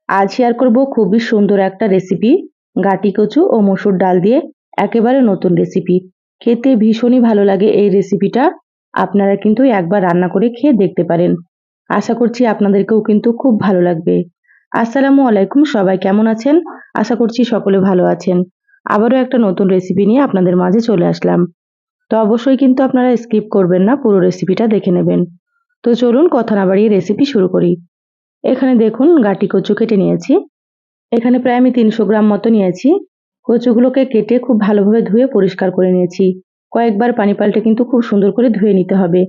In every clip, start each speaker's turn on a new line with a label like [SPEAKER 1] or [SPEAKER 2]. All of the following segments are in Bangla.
[SPEAKER 1] আজ শেয়ার করব খুবই সুন্দর একটা রেসিপি, গাটি কচু ও মসুর ডাল দিয়ে একেবারে নতুন রেসিপি। খেতে ভীষণই ভালো লাগে এই রেসিপিটা। আপনারা কিন্তু একবার রান্না করে খেয়ে দেখতে পারেন। আশা করছি আপনাদেরকেও কিন্তু খুব ভালো লাগবে। আসসালামু আলাইকুম, সবাই কেমন আছেন? আশা করছি সকলে ভালো আছেন। আবারও একটা নতুন রেসিপি নিয়ে আপনাদের মাঝে চলে আসলাম। তো অবশ্যই কিন্তু আপনারা স্কিপ করবেন না, পুরো রেসিপিটা দেখে নেবেন। তো চলুন কথা না বাড়িয়ে রেসিপি শুরু করি। এখানে দেখুন গাটি কচু কেটে নিয়েছি। এখানে প্রায় আমি ৩০০ গ্রাম মতো নিয়েছি। কচুগুলোকে কেটে খুব ভালোভাবে ধুয়ে পরিষ্কার করে নিয়েছি। কয়েকবার পানি পাল্টে কিন্তু খুব সুন্দর করে ধুয়ে নিতে হবে।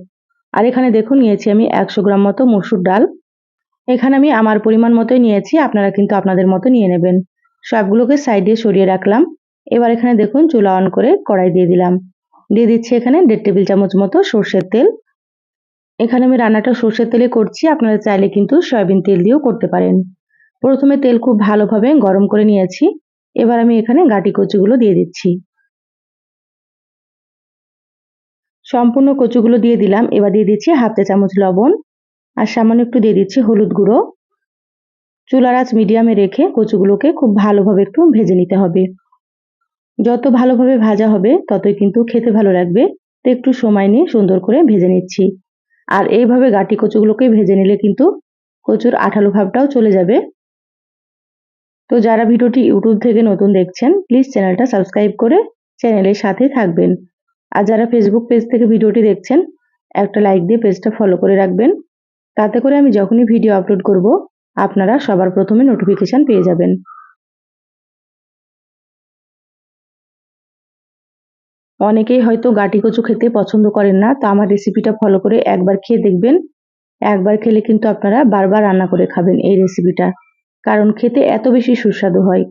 [SPEAKER 1] আর এখানে দেখুন নিয়েছি আমি ১০০ গ্রাম মতো মসুর ডাল। এখানে আমি আমার পরিমাণ মতোই নিয়েছি, আপনারা কিন্তু আপনাদের মতো নিয়ে নেবেন। সবগুলোকে সাইডে সরিয়ে রাখলাম। এবার এখানে দেখুন চুলা অন করে কড়াই দিয়ে দিলাম। দিয়ে দিচ্ছি এখানে ১.৫ টেবিল চামচ মতো সর্ষের তেল। এখানে আমি রান্নাটা সর্ষের তেলে করছি, আপনারা চাইলে কিন্তু সয়াবিন তেল দিয়েও করতে পারেন। প্রথমে তেল খুব ভালোভাবে গরম করে নিয়েছি। এবার আমি এখানে গাটি কচুগুলো দিয়ে দিচ্ছি। সম্পূর্ণ কচুগুলো দিয়ে দিলাম। এবার দিয়ে দিচ্ছি হাফ চা চামচ লবণ আর সামান্য একটু দিয়ে দিচ্ছি হলুদ গুঁড়ো। চুলার আঁচ মিডিয়ামে রেখে কচুগুলোকে খুব ভালোভাবে একটু ভেজে নিতে হবে। যত ভালোভাবে ভাজা হবে ততই কিন্তু খেতে ভালো লাগবে। তো একটু সময় নিয়ে সুন্দর করে ভেজে নিচ্ছি। আর এইভাবে গাটি কচুগুলোকে ভেজে নিলে কিন্তু কচুর আঠালো ভাবটাও চলে যাবে। তো যারা ভিডিওটি ইউটিউব থেকে নতুন দেখছেন, প্লিজ চ্যানেলটা সাবস্ক্রাইব করে চ্যানেলের সাথে থাকবেন। আর যারা ফেসবুক পেজ থেকে ভিডিওটি দেখছেন, একটা লাইক দিয়ে পেজটা ফলো করে রাখবেন। তাতে করে আমি যখনই ভিডিও আপলোড করব, আপনারা সবার প্রথমে নোটিফিকেশন পেয়ে যাবেন। অনেকেই হয়তো গাটি কচু খেতে পছন্দ করেন না, তো আমার রেসিপিটা ফলো করে একবার খেয়ে দেখবেন। একবার খেলে কিন্তু আপনারা বারবার রান্না করে খাবেন এই রেসিপিটা, কারণ খেতে এত বেশি সুস্বাদু হয়।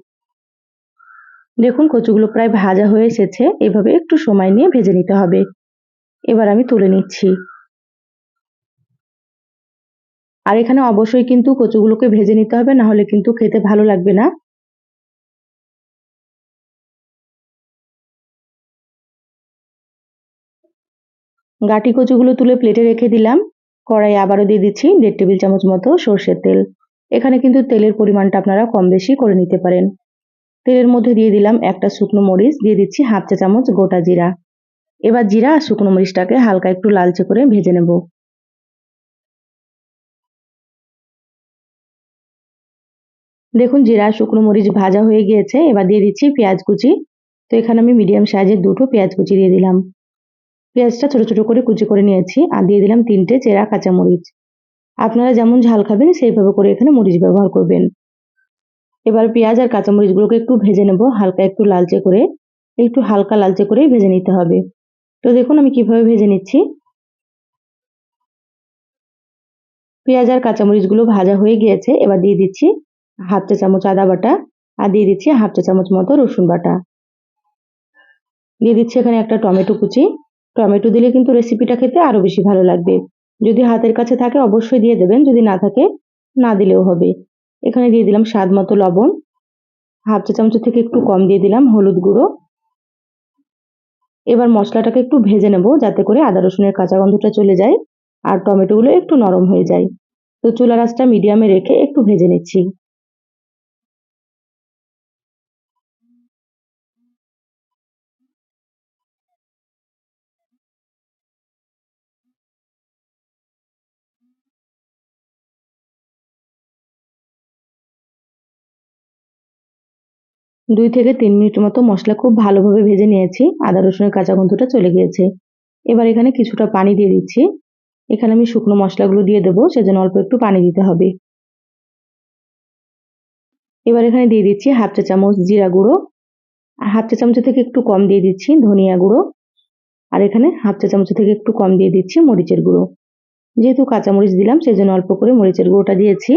[SPEAKER 1] দেখুন কচুগুলো প্রায় ভাজা হয়ে এসেছে। এভাবে একটু সময় নিয়ে ভেজে নিতে হবে। এবার আমি তুলে নিচ্ছি। আর এখানে অবশ্যই কিন্তু কচুগুলোকে ভেজে নিতে হবে, না হলে কিন্তু খেতে ভালো লাগবে না। গাটি কচুগুলো তুলে প্লেটে রেখে দিলাম। কড়াইয়ে আবারও দিয়ে দিচ্ছি ১.৫ টেবিল চামচ মতো সর্ষের তেল। এখানে কিন্তু তেলের পরিমাণটা আপনারা কম বেশি করে নিতে পারেন। তেলের মধ্যে দিয়ে দিলাম একটা শুকনো মরিচ, দিয়ে দিচ্ছি হাফ চা চামচ গোটা জিরা। এবার জিরা আর শুকনো মরিচটাকে হালকা একটু লালচে করে ভেজে নেব। দেখুন জিরা আর শুকনো মরিচ ভাজা হয়ে গিয়েছে। এবার দিয়ে দিচ্ছি পেঁয়াজ কুচি। তো এখানে আমি মিডিয়াম সাইজের দুটো পেঁয়াজ কুচি দিয়ে দিলাম। পেঁয়াজটা ছোট ছোট করে কুচি করে নিয়েছি আর দিয়ে দিলাম ৩টে চেরা কাঁচামরিচ। আপনারা যেমন ঝাল খাবেন সেইভাবে করে এখানে মরিচ ব্যবহার করবেন। এবার পেঁয়াজ আর কাঁচামরিচগুলোকে একটু ভেজে নেব, হালকা একটু লালচে করে। একটু হালকা লালচে করেই ভেজে নিতে হবে। তো দেখুন আমি কিভাবে ভেজে নিচ্ছি। পেঁয়াজ আর কাঁচামরিচগুলো ভাজা হয়ে গিয়েছে। এবার দিয়ে দিচ্ছি হাফ চা চামচ আদা বাটা আর দিয়ে দিচ্ছি হাফ চা চামচ মতো রসুন বাটা। দিয়ে দিচ্ছি এখানে একটা টমেটো কুচি। টমেটো দিলে কিন্তু রেসিপিটা খেতে আরো বেশি ভালো লাগবে। যদি হাতের কাছে থাকে অবশ্যই দিয়ে দেবেন, যদি না থাকে না দিলেও হবে। এখানে দিয়ে দিলাম স্বাদ মতো লবণ। হাফ চা চামচ থেকে একটু কম দিয়ে দিলাম হলুদ গুঁড়ো। এবার মশলাটাকে একটু ভেজে নেব, যাতে করে আদা রসুনের কাঁচা গন্ধটা চলে যায় আর টমেটোগুলো একটু নরম হয়ে যায়। তো চুলার আঁচটা মিডিয়ামে রেখে একটু ভেজে নিচ্ছি। ২ থেকে ৩ মিনিট মতো মশলা খুব ভালোভাবে ভেজে নিয়েছি। আদা রসুনের কাঁচা গন্ধটা চলে গিয়েছে। এবার এখানে কিছুটা পানি দিয়ে দিচ্ছি। এখানে আমি শুকনো মশলাগুলো দিয়ে দেবো, সেজন্য অল্প একটু পানি দিতে হবে। এবার এখানে দিয়ে দিচ্ছি হাফ চা চামচ জিরা গুঁড়ো, আর হাফ চা চামচ থেকে একটু কম দিয়ে দিচ্ছি ধনিয়া গুঁড়ো, আর এখানে হাফ চা চামচ থেকে একটু কম দিয়ে দিচ্ছি মরিচের গুঁড়ো। যেহেতু কাঁচামরিচ দিলাম সেজন্য অল্প করে মরিচের গুঁড়োটা দিয়েছি।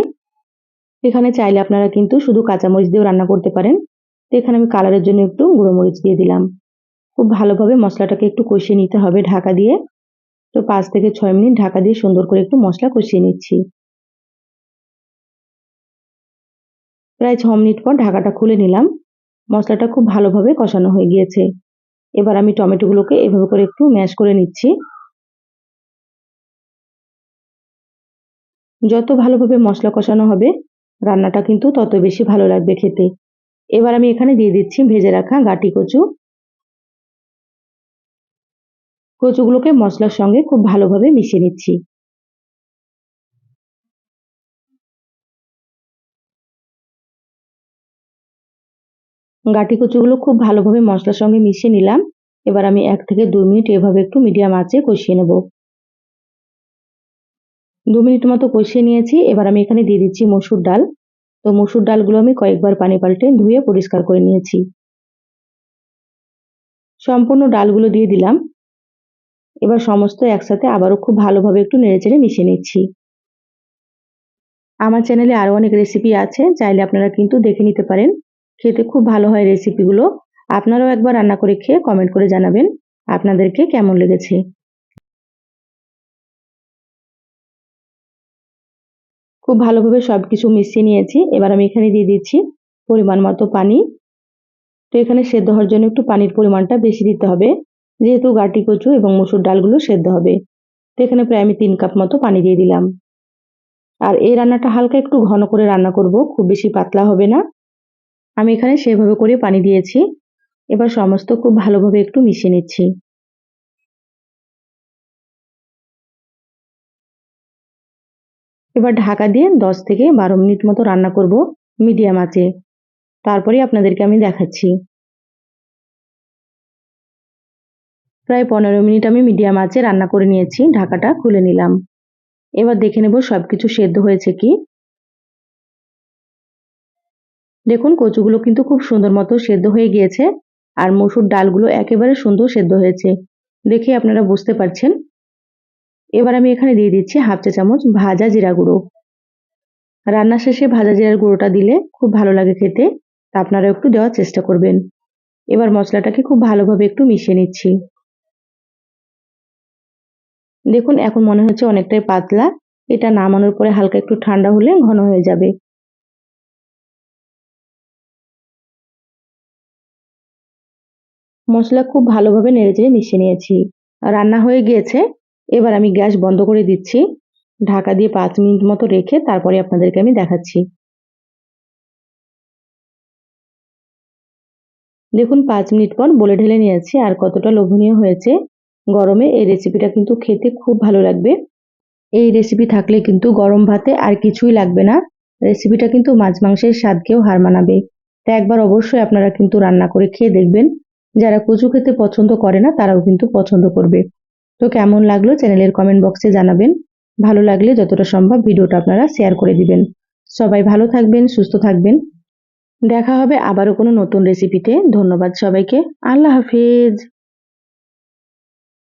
[SPEAKER 1] এখানে চাইলে আপনারা কিন্তু শুধু কাঁচামরিচ দিয়েও রান্না করতে পারেন। তো এখানে আমি কালারের জন্য একটু গুঁড়ো মরিচ দিয়ে দিলাম। খুব ভালোভাবে মশলাটাকে একটু কষিয়ে নিতে হবে ঢাকা দিয়ে। তো ৫ থেকে ৬ মিনিট ঢাকা দিয়ে সুন্দর করে একটু মশলা কষিয়ে নিচ্ছি। প্রায় ৬ মিনিট পর ঢাকাটা খুলে নিলাম। মশলাটা খুব ভালোভাবে কষানো হয়ে গিয়েছে। এবার আমি টমেটোগুলোকে এভাবে করে একটু ম্যাশ করে নিচ্ছি। যত ভালোভাবে মশলা কষানো হবে রান্নাটা কিন্তু তত বেশি ভালো লাগবে খেতে। এবার আমি এখানে দিয়ে দিচ্ছি ভেজে রাখা গাটি কচু। কচুগুলোকে মশলার সঙ্গে খুব ভালোভাবে মিশিয়ে নিচ্ছি। গাটি কচুগুলো খুব ভালোভাবে মশলার সঙ্গে মিশিয়ে নিলাম। এবার আমি 1 থেকে 2 মিনিট এভাবে একটু মিডিয়াম আঁচে কষিয়ে নেব। 2 মিনিট মতো কষিয়ে নিয়েছি। এবার আমি এখানে দিয়ে দিচ্ছি মসুর ডাল। তো মসুর ডালগুলো আমি কয়েকবার পানি পাল্টে ধুয়ে পরিষ্কার করে নিয়েছি। সম্পূর্ণ ডালগুলো দিয়ে দিলাম। এবার সমস্ত একসাথে আবারও খুব ভালোভাবে একটু নেড়েচেড়ে মিশিয়ে নিচ্ছি। আমার চ্যানেলে আরও অনেক রেসিপি আছে, চাইলে আপনারা কিন্তু দেখে নিতে পারেন। খেতে খুব ভালো হয় রেসিপিগুলো। আপনারাও একবার রান্না করে খেয়ে কমেন্ট করে জানাবেন আপনাদেরকে কেমন লেগেছে। খুব ভালোভাবে সবকিছু মিশিয়ে নিয়েছি। এবার আমি এখানে দিয়ে দিচ্ছি পরিমাণ মতো পানি। তো এখানে সেদ্ধ হওয়ার জন্য একটু পানির পরিমাণটা বেশি দিতে হবে, যেহেতু গাটি কচু এবং মসুর ডালগুলো সেদ্ধ হবে। তো এখানে প্রায় আমি 3 কাপ মতো পানি দিয়ে দিলাম। আর এই রান্নাটা হালকা একটু ঘন করে রান্না করব, খুব বেশি পাতলা হবে না। আমি এখানে সেভাবে করে পানি দিয়েছি। এবার সমস্ত খুব ভালোভাবে একটু মিশিয়ে নিচ্ছি। এবার ঢাকা দিয়ে 10 থেকে 12 মিনিট মতো রান্না করব মিডিয়াম আঁচে। তারপরেই আপনাদেরকে আমি দেখাচ্ছি। প্রায় 15 মিনিট আমি মিডিয়াম আঁচে রান্না করে নিয়েছি। ঢাকাটা খুলে নিলাম। এবার দেখে নেব সবকিছু সেদ্ধ হয়েছে কি। দেখুন কচুগুলো কিন্তু খুব সুন্দর মতো সেদ্ধ হয়ে গিয়েছে, আর মসুর ডালগুলো একেবারে সুন্দর সেদ্ধ হয়েছে। দেখে আপনারা বুঝতে পারছেন। এবার আমি এখানে দিয়ে দিচ্ছি হাফ চা চামচ ভাজা জিরা গুঁড়ো। রান্না শেষে ভাজা জিরার গুঁড়োটা দিলে খুব ভালো লাগে খেতে। তা আপনারা একটু দেওয়ার চেষ্টা করবেন। এবার মশলাটাকে খুব ভালোভাবে একটু মিশিয়ে নিচ্ছি। দেখুন এখন মনে হচ্ছে অনেকটাই পাতলা। এটা নামানোর পরে হালকা একটু ঠান্ডা হলে ঘন হয়ে যাবে। মশলা খুব ভালোভাবে নেড়েচেড়ে মিশিয়ে নিয়েছি। রান্না হয়ে গিয়েছে। এবার আমি গ্যাস বন্ধ করে দিচ্ছি। ঢাকা দিয়ে 5 মিনিট মতো রেখে তারপরে আপনাদেরকে আমি দেখাচ্ছি। দেখুন 5 মিনিট পর বলে ঢেলে নিয়েছি আর কতটা লোভনীয় হয়েছে। গরমে এই রেসিপিটা কিন্তু খেতে খুব ভালো লাগবে। এই রেসিপি থাকলে কিন্তু গরম ভাতে আর কিছুই লাগবে না। রেসিপিটা কিন্তু মাছ মাংসের স্বাদকেও হার মানাবে। তাই একবার অবশ্যই আপনারা কিন্তু রান্না করে খেয়ে দেখবেন। যারা কচু খেতে পছন্দ করে না তারাও কিন্তু পছন্দ করবে। তো কেমন লাগলো চ্যানেলের কমেন্ট বক্সে জানাবেন। ভালো লাগলে যতটা সম্ভব ভিডিওটা আপনারা শেয়ার করে দিবেন। সবাই ভালো থাকবেন, সুস্থ থাকবেন। দেখা হবে আবারও কোনো নতুন রেসিপিতে। ধন্যবাদ সবাইকে। আল্লাহ হাফেজ।